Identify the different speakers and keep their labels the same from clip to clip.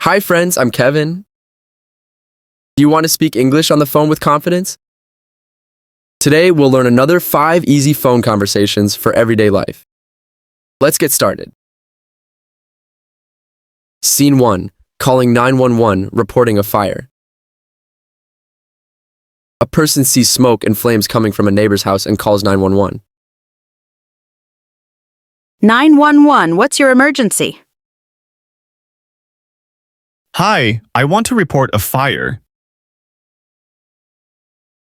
Speaker 1: Hi, friends, I'm Kevin. Do you want to speak English on the phone with confidence? Today, we'll learn another 5 easy phone conversations for everyday life. Let's get started. Scene 1. Calling 911, reporting a fire. A person sees smoke and flames coming from a neighbor's house and calls 911.
Speaker 2: 911, what's your emergency?
Speaker 3: Hi, I want to report a fire.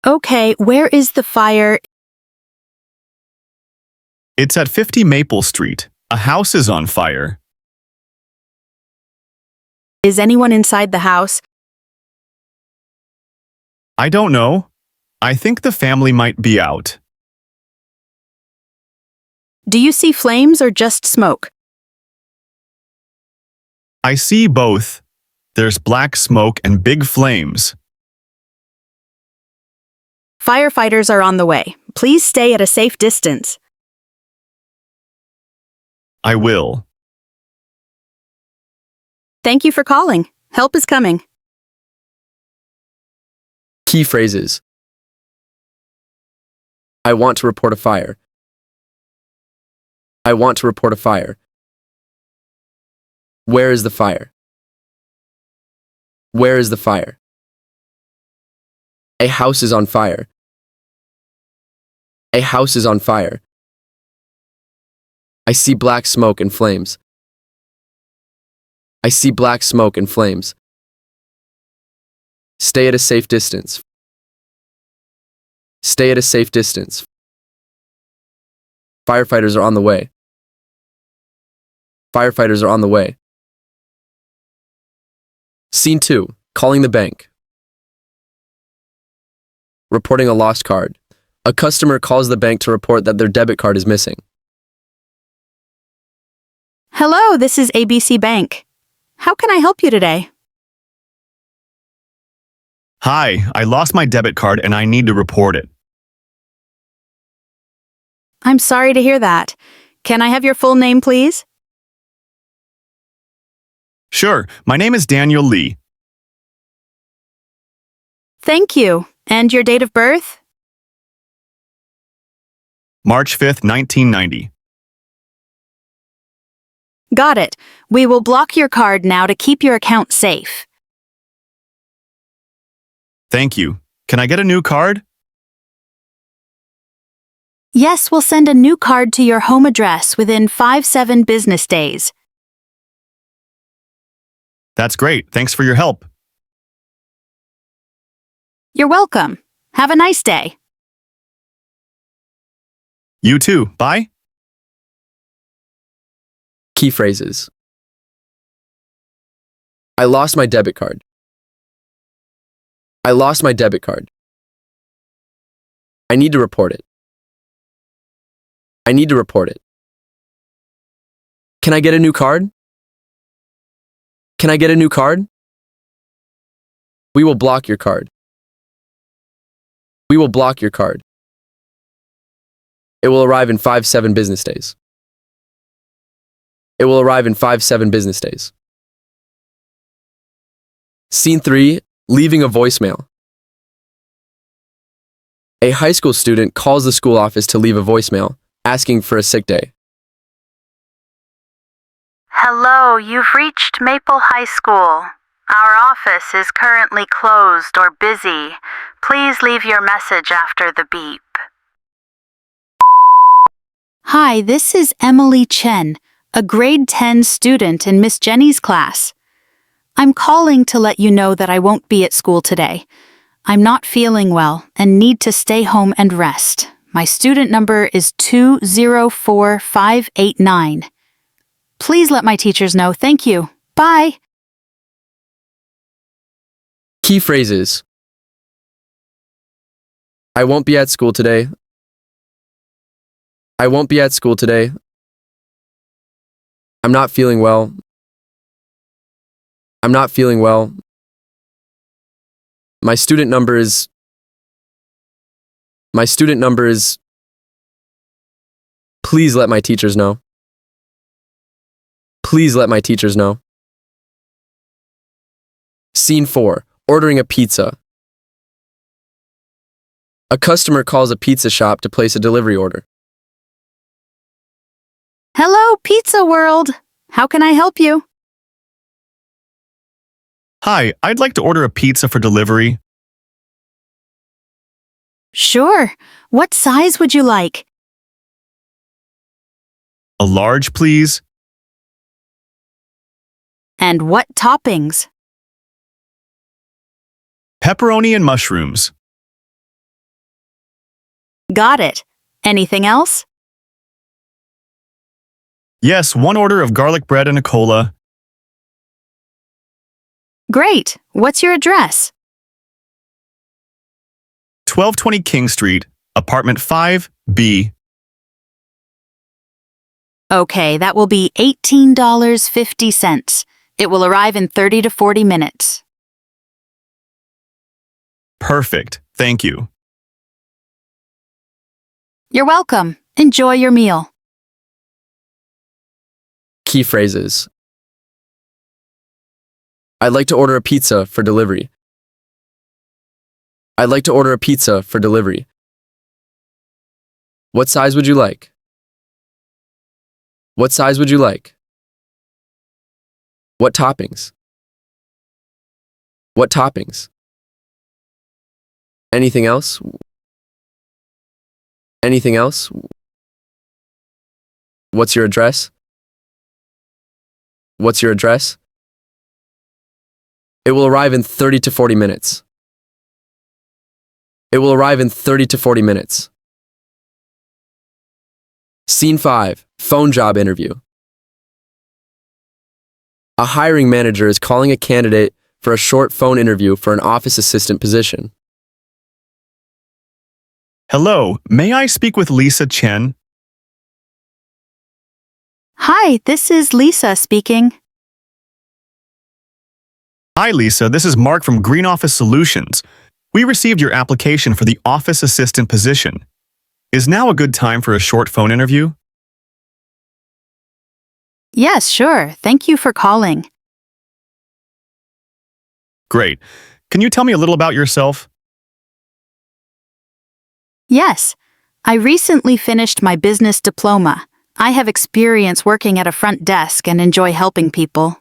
Speaker 2: Okay, where is the fire?
Speaker 3: It's at 50 Maple Street. A house is on fire.
Speaker 2: Is anyone inside the house?
Speaker 3: I don't know. I think the family might be out.
Speaker 2: Do you see flames or just smoke?
Speaker 3: I see both. There's black smoke and big flames.
Speaker 2: Firefighters are on the way. Please stay at a safe distance.
Speaker 3: I will.
Speaker 2: Thank you for calling. Help is coming.
Speaker 1: Key phrases. I want to report a fire. I want to report a fire. Where is the fire? Where is the fire? A house is on fire. A house is on fire. I see black smoke and flames. I see black smoke and flames. Stay at a safe distance. Stay at a safe distance. Firefighters are on the way. Firefighters are on the way. Scene 2. Calling the bank. Reporting a lost card. A customer calls the bank to report that their debit card is missing.
Speaker 2: Hello, this is ABC Bank. How can I help you today?
Speaker 3: Hi, I lost my debit card and I need to report it.
Speaker 2: I'm sorry to hear that. Can I have your full name, please?
Speaker 3: Sure, my name is Daniel Lee.
Speaker 2: Thank you. And your date of birth?
Speaker 3: March 5th, 1990.
Speaker 2: Got it. We will block your card now to keep your account safe.
Speaker 3: Thank you. Can I get a new card?
Speaker 2: Yes, we'll send a new card to your home address within 5-7 business days.
Speaker 3: That's great. Thanks for your help.
Speaker 2: You're welcome. Have a nice day.
Speaker 3: You too. Bye.
Speaker 1: Key phrases. I lost my debit card. I lost my debit card. I need to report it. I need to report it. Can I get a new card? Can I get a new card? We will block your card. We will block your card. It will arrive in 5-7 business days. It will arrive in 5-7 business days. Scene 3. Leaving a voicemail. A high school student calls the school office to leave a voicemail, asking for a sick day.
Speaker 4: Hello, you've reached Maple High School. Our office is currently closed or busy. Please leave your message after the beep.
Speaker 2: Hi, this is Emily Chen, a grade 10 student in Miss Jenny's class. I'm calling to let you know that I won't be at school today. I'm not feeling well and need to stay home and rest. My student number is 204589. Please let my teachers know. Thank you. Bye.
Speaker 1: Key phrases. I won't be at school today. I won't be at school today. I'm not feeling well. I'm not feeling well. My student number is. Please let my teachers know. Please let my teachers know. Scene 4. Ordering a pizza. A customer calls a pizza shop to place a delivery order.
Speaker 2: Hello, Pizza World. How can I help you?
Speaker 3: Hi, I'd like to order a pizza for delivery.
Speaker 2: Sure. What size would you like?
Speaker 3: A large, please.
Speaker 2: And what toppings?
Speaker 3: Pepperoni and mushrooms.
Speaker 2: Got it. Anything else?
Speaker 3: Yes, one order of garlic bread and a cola.
Speaker 2: Great. What's your address?
Speaker 3: 1220 King Street, apartment 5B.
Speaker 2: Okay, that will be $18.50. It will arrive in 30 to 40 minutes.
Speaker 3: Perfect. Thank you.
Speaker 2: You're welcome. Enjoy your meal.
Speaker 1: Key phrases. I'd like to order a pizza for delivery. I'd like to order a pizza for delivery. What size would you like? What size would you like? What toppings? What toppings? Anything else? Anything else? What's your address? What's your address? It will arrive in 30 to 40 minutes. It will arrive in 30 to 40 minutes. Scene 5. Phone job interview. A hiring manager is calling a candidate for a short phone interview for an office assistant position.
Speaker 3: Hello, may I speak with Lisa Chen?
Speaker 2: Hi, this is Lisa speaking.
Speaker 3: Hi, Lisa. This is Mark from Green Office Solutions. We received your application for the office assistant position. Is now a good time for a short phone interview?
Speaker 2: Yes, sure. Thank you for calling.
Speaker 3: Great. Can you tell me a little about yourself?
Speaker 2: Yes, I recently finished my business diploma. I have experience working at a front desk and enjoy helping people.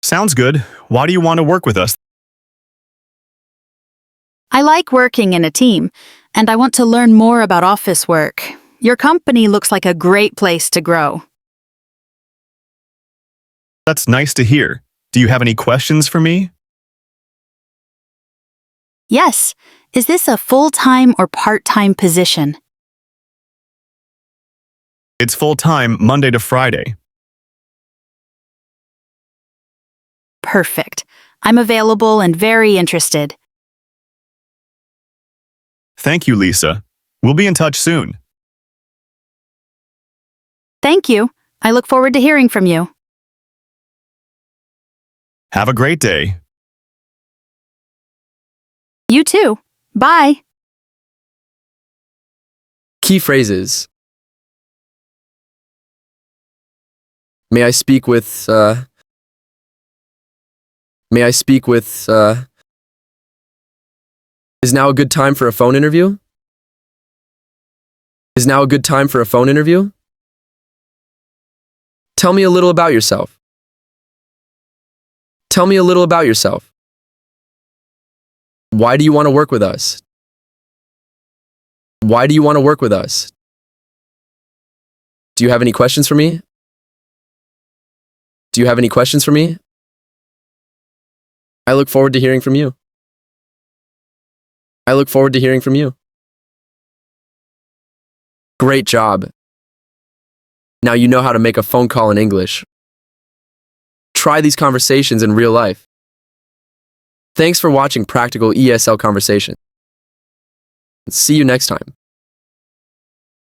Speaker 3: Sounds good. Why do you want to work with us?
Speaker 2: I like working in a team, and I want to learn more about office work. Your company looks like a great place to grow.
Speaker 3: That's nice to hear. Do you have any questions for me?
Speaker 2: Yes, is this a full-time or part-time position?
Speaker 3: It's full-time, Monday to Friday.
Speaker 2: Perfect. I'm available and very interested.
Speaker 3: Thank you, Lisa. We'll be in touch soon.
Speaker 2: Thank you. I look forward to hearing from you.
Speaker 3: Have a great day.
Speaker 2: You too. Bye.
Speaker 1: Key phrases. May I speak with, Is now a good time for a phone interview? Is now a good time for a phone interview? Tell me a little about yourself. Tell me a little about yourself. Why do you want to work with us? Why do you want to work with us? Do you have any questions for me? Do you have any questions for me? I look forward to hearing from you. I look forward to hearing from you. Great job. Now you know how to make a phone call in English. Try these conversations in real life. Thanks for watching Practical ESL Conversations. See you next time.